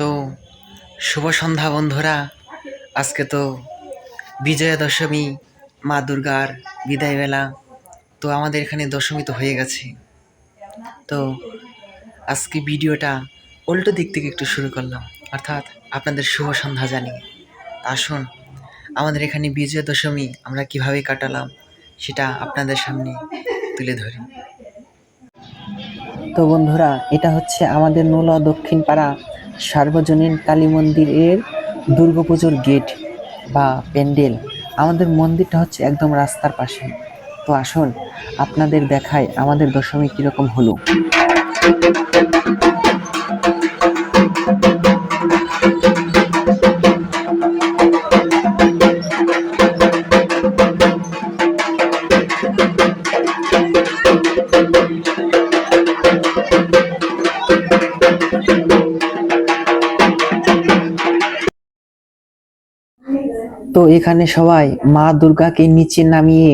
তো শুভ সন্ধ্যা বন্ধুরা। আজকে তো বিজয়া দশমী, মা দুর্গার বিদায় বেলা। তো আমাদের এখানে দশমী তো হয়ে গেছে। তো আজকে ভিডিওটা উল্টো দিক থেকে একটু শুরু করলাম, অর্থাৎ আপনাদের শুভ সন্ধ্যা জানিয়ে। আসুন আমাদের এখানে বিজয়া দশমী আমরা কিভাবে কাটালাম সেটা আপনাদের সামনে তুলে ধরি। তো বন্ধুরা, এটা হচ্ছে আমাদের নোলা দক্ষিণ পাড়া সার্বজনীন কালী মন্দিরের দুর্গাপুজোর গেট বা প্যান্ডেল। আমাদের মন্দিরটা হচ্ছে একদম রাস্তার পাশে। তো আসুন আপনাদের দেখায় আমাদের দশমী কিরকম হলো। তো এখানে সবাই মা দুর্গাকে নিচে নামিয়ে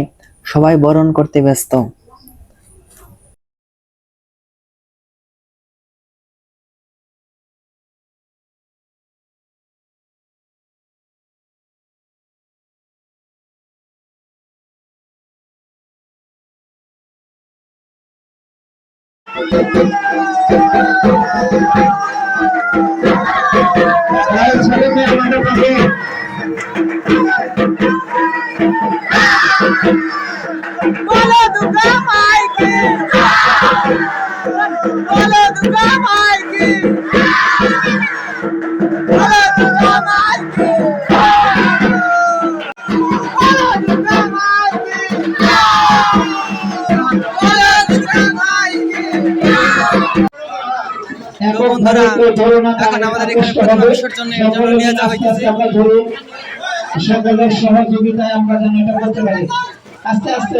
সবাই বরণ করতে ব্যস্ত। बोलो दुर्गा माई की, बोलो दुर्गा माई की, बोलो दुर्गा माई की, बोलो दुर्गा माई की, बोलो दुर्गा माई की। তো বন্ধুরা, এখন আমাদের এখানে প্রতিমা বিসর্জনের জন্য নিয়ে যাওয়া হইতেছে। সকলের সহযোগিতায় আমরা যেন এটা করতে পারি। আস্তে আস্তে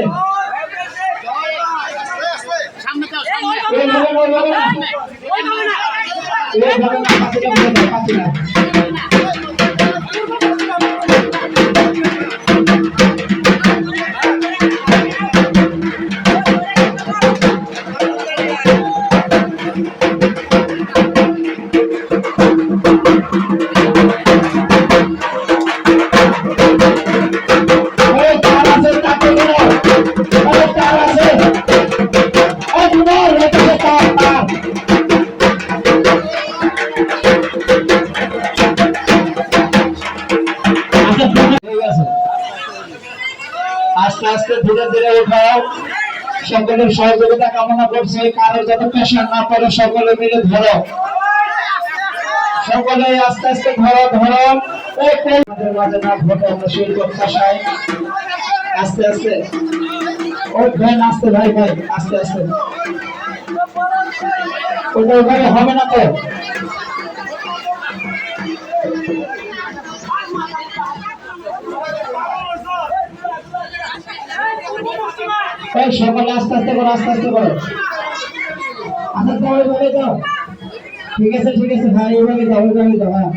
আস্তে আস্তে ধীরে ধীরে উঠাও। সকলের সহযোগিতা কামনা করছে। কারো যাতে প্রেশার না পড়ে সকলে মিলে ধরো, সকলে আস্তে আস্তে ধরো ধরো। আমাদের মাঝে না ঘটে আমরা সেই প্রত্যাশায় আস্তে আস্তে ভাই আস্তে ভাই ভাই আস্তে আস্তে ওটা ওখানে হবে না তো। সকলে আস্তে আস্তে করো, আস্তে আস্তে করো। আস্তে আস্তে যাও। ঠিক আছে ঠিক আছে ভাই, ওইভাবে যাও ওইভাবে যাও। হ্যাঁ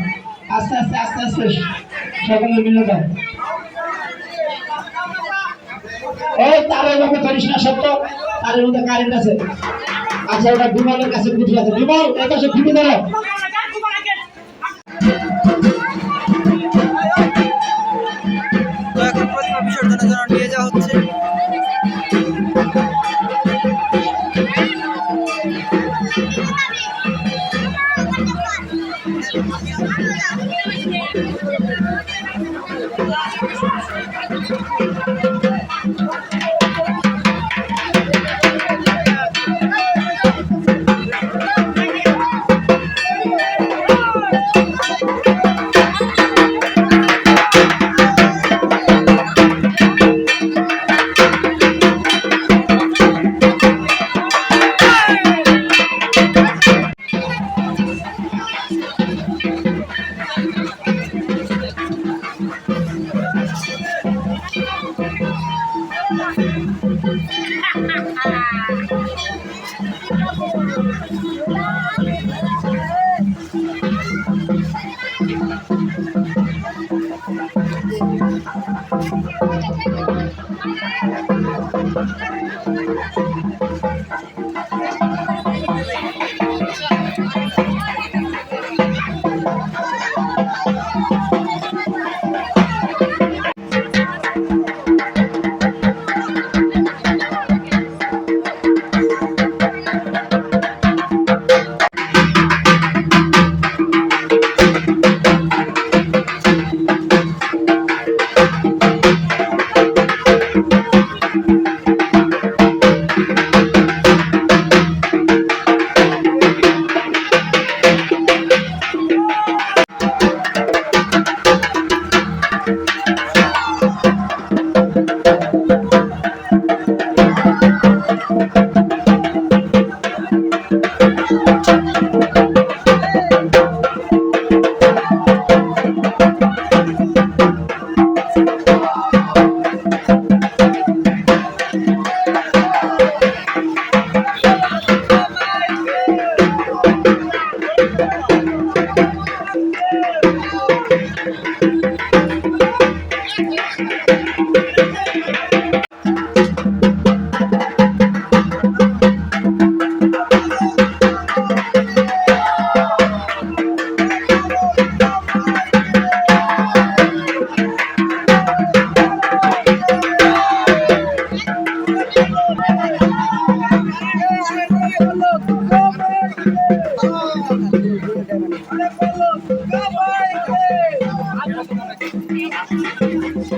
আস্তে আস্তে আস্তে আস্তে সকলে মিলে যাও। এই তার এভাবে করিস না, সত্য তার মধ্যে কারেন্ট আছে। আচ্ছা ওটা বিমলের কাছে খুঁজে আছে। বিমল এই পাশে খুঁজে দাঁড়াও। তো এখন প্রতিমা বিসর্জনের জন্য নিয়ে যাওয়া হচ্ছে।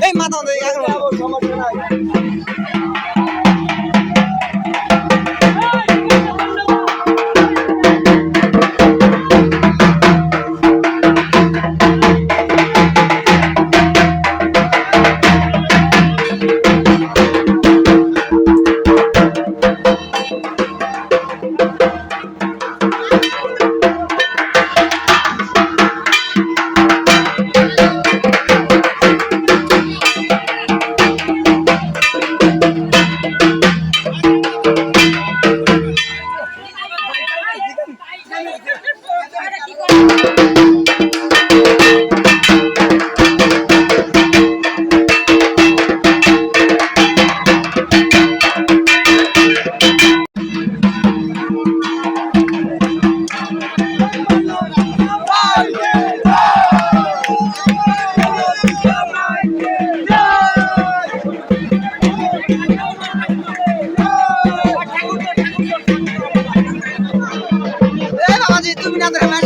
এই মাথা সমস্যা নাই। তুমি না ধরে ম্যাচ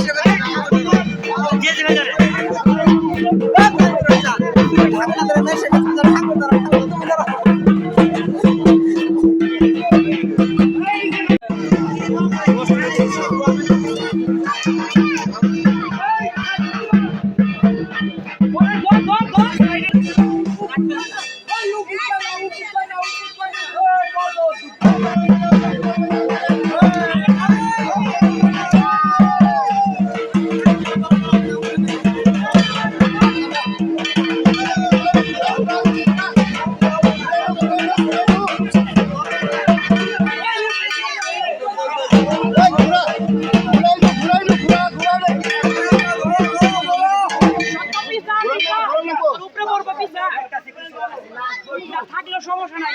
থাকলেও সমস্যা নাই।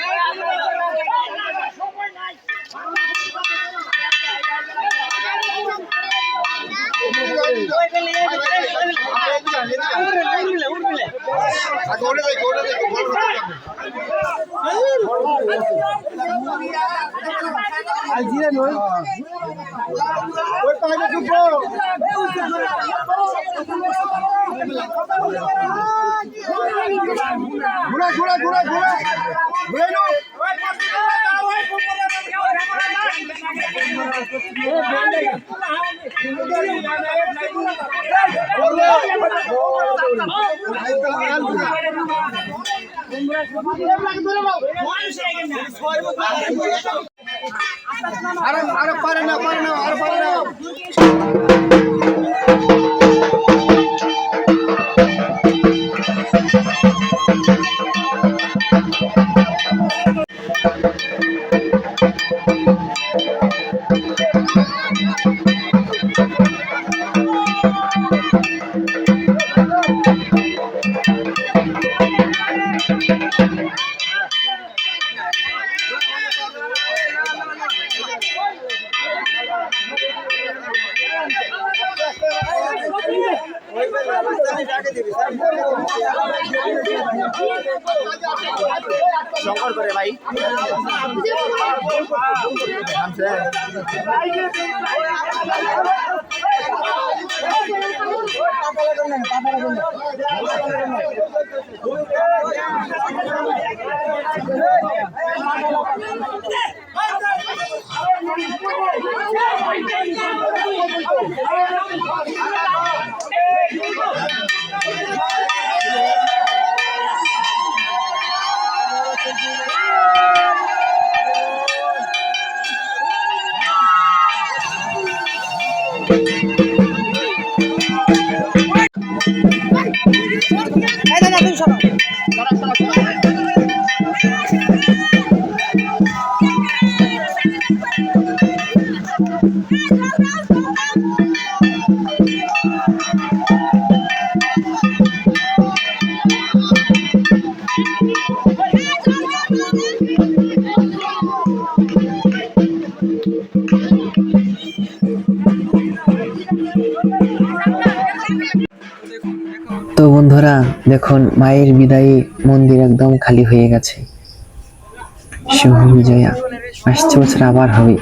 ঘুরা ঘুরা ঘুরা ঘুরা ঘুরে নো আরে পারে না পারে না আর পারে না। শঙ্কর করে ভাই তো বন্ধুরা দেখুন, মায়ের বিদায়ী মন্দির একদম খালি হয়ে গেছে। শুভ বিজয়া আসছে বছর আবার হবে।